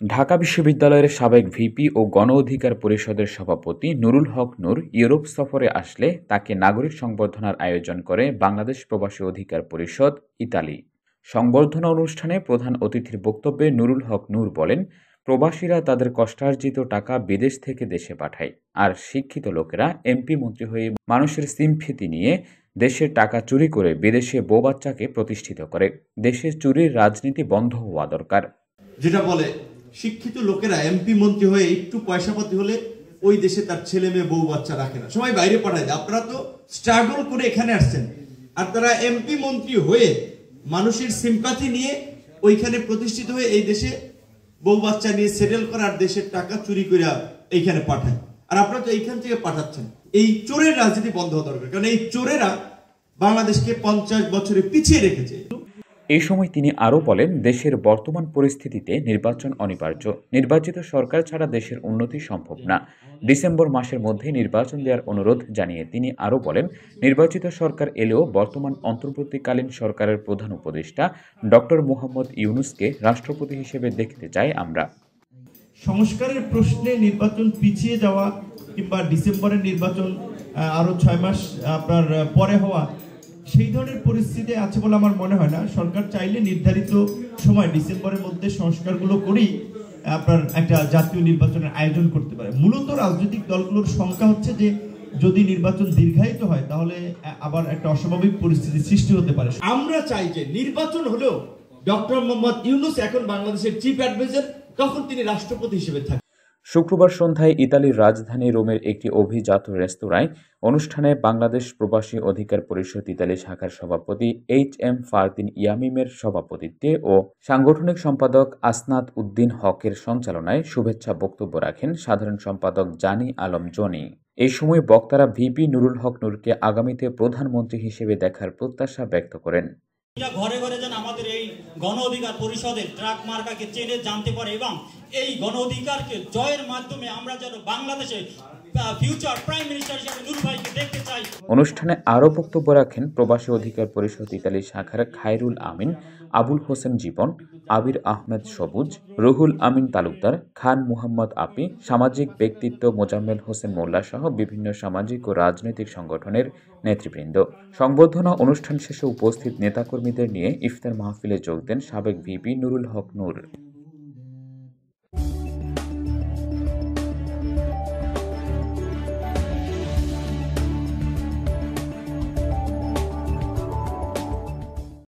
ঢাকা বিশ্ববিদ্যালয়ের সাবেক ভিপি ও গণ অধিকার পরিষদের সভাপতি নুরুল হক নূর ইউরোপ সফরে আসলে তাকে নাগরিক সংবর্ধনার আয়োজন করে বাংলাদেশ প্রবাসী অধিকার পরিষদ, ইতালি। সংবর্ধনা অনুষ্ঠানে প্রধান অতিথির বক্তব্যে নুরুল হক নূর বলেন, প্রবাসীরা তাদের কষ্টার্জিত টাকা বিদেশ থেকে দেশে পাঠায়, আর শিক্ষিত লোকেরা এমপি মন্ত্রী হয়ে মানুষের সিম্পিতি নিয়ে দেশের টাকা চুরি করে বিদেশে বউ বাচ্চাকে প্রতিষ্ঠিত করে। দেশের চুরির রাজনীতি বন্ধ হওয়া দরকার। যেটা বলে শিক্ষিত লোকেরা এমপি মন্ত্রী হয়ে একটু পয়সাপাতি হলে ওই দেশে তার ছেলে মেয়ে বউ বাচ্চা রাখে না, সবাই বাইরে পাঠায় দেয়। আপনারা তো স্ট্রাগল করে এখানে আসছেন, আর তারা এমপি মন্ত্রী হয়ে মানুষের সিম্পাথি নিয়ে ওইখানে প্রতিষ্ঠিত হয়ে এই দেশে বউ বাচ্চা নিয়ে সেটেল করার দেশের টাকা চুরি করে এইখানে পাঠায়। আর আপনারা তো এইখান থেকে পাঠাচ্ছেন। এই চোরের রাজনীতি বন্ধ হওয়া দরকার, কারণ এই চোরেরা বাংলাদেশকে 50 বছরে পিছিয়ে রেখেছে। এই সময় তিনি আরও বলেন, দেশের বর্তমান পরিস্থিতিতে নির্বাচন অনিবার্য। নির্বাচিত সরকার ছাড়া দেশের উন্নতি সম্ভব না। ডিসেম্বর মাসের মধ্যে নির্বাচন দেওয়ার অনুরোধ জানিয়ে তিনি আরও বলেন, নির্বাচিত সরকার এলেও বর্তমান অন্তর্বর্তীকালীন সরকারের প্রধান উপদেষ্টা ডক্টর মোহাম্মদ ইউনূসকে রাষ্ট্রপতি হিসেবে দেখতে চাই আমরা। সংস্কারের প্রশ্নে নির্বাচন পিছিয়ে যাওয়া কিংবা ডিসেম্বরের নির্বাচন আরো 6 মাস আপনার পরে হওয়া, সেই ধরনের পরিস্থিতি আছে বলে আমার মনে হয় না। সরকার চাইলে নির্ধারিত সময় ডিসেম্বরের মধ্যে সংস্কারগুলো করেই আপনার একটা জাতীয় নির্বাচনের আয়োজন করতে পারে। মূলত রাজনৈতিক দলগুলোর সংখ্যা হচ্ছে যে যদি নির্বাচন দীর্ঘায়িত হয় তাহলে আবার একটা অস্বাভাবিক পরিস্থিতি সৃষ্টি হতে পারে। আমরা চাই যে নির্বাচন হলেও ডক্টর মোহাম্মদ ইউনূস এখন বাংলাদেশের চিফ অ্যাডভাইজার, তখন তিনি রাষ্ট্রপতি হিসেবে থাকেন। শুক্রবার সন্ধ্যায় ইতালির রাজধানী রোমের একটি অভিজাত রেস্তোরাঁয় অনুষ্ঠানে বাংলাদেশ প্রবাসী অধিকার পরিষদ ইতালি শাখার সভাপতি HM ফারদিন ইয়ামিমের সভাপতিত্বে ও সাংগঠনিক সম্পাদক আসনাদ উদ্দিন হকের সঞ্চালনায় শুভেচ্ছা বক্তব্য রাখেন সাধারণ সম্পাদক জানি আলম জনি। এই সময় বক্তারা ভিপি নুরুল হক নূরকে আগামীতে প্রধানমন্ত্রী হিসেবে দেখার প্রত্যাশা ব্যক্ত করেন। ঘরে ঘরে যেন আমাদের এই গণ অধিকার পরিষদের ট্রাক মার্কাকে চেনে জানতে পারে এবং এই গণ অধিকারকে জয়ের মাধ্যমে আমরা যেন বাংলাদেশে ফিউচার প্রাইম মিনিস্টার হিসেবে নূর ভাইকে দেখতে চাই। অনুষ্ঠানে আরও বক্তব্য রাখেন প্রবাসী অধিকার পরিষদ ইতালি শাখার খায়রুল আমিন, আবুল হোসেন জীবন, আবির আহমেদ সবুজ, রুহুল আমিন তালুকদার, খান মুহাম্মদ আপি, সামাজিক ব্যক্তিত্ব মোজাম্মেল হোসেন মোল্লা সহ বিভিন্ন সামাজিক ও রাজনৈতিক সংগঠনের নেতৃবৃন্দ। সংবর্ধনা অনুষ্ঠান শেষে উপস্থিত নেতাকর্মীদের নিয়ে ইফতার মাহফিলে যোগ দেন সাবেক ভিপি নুরুল হক নূর।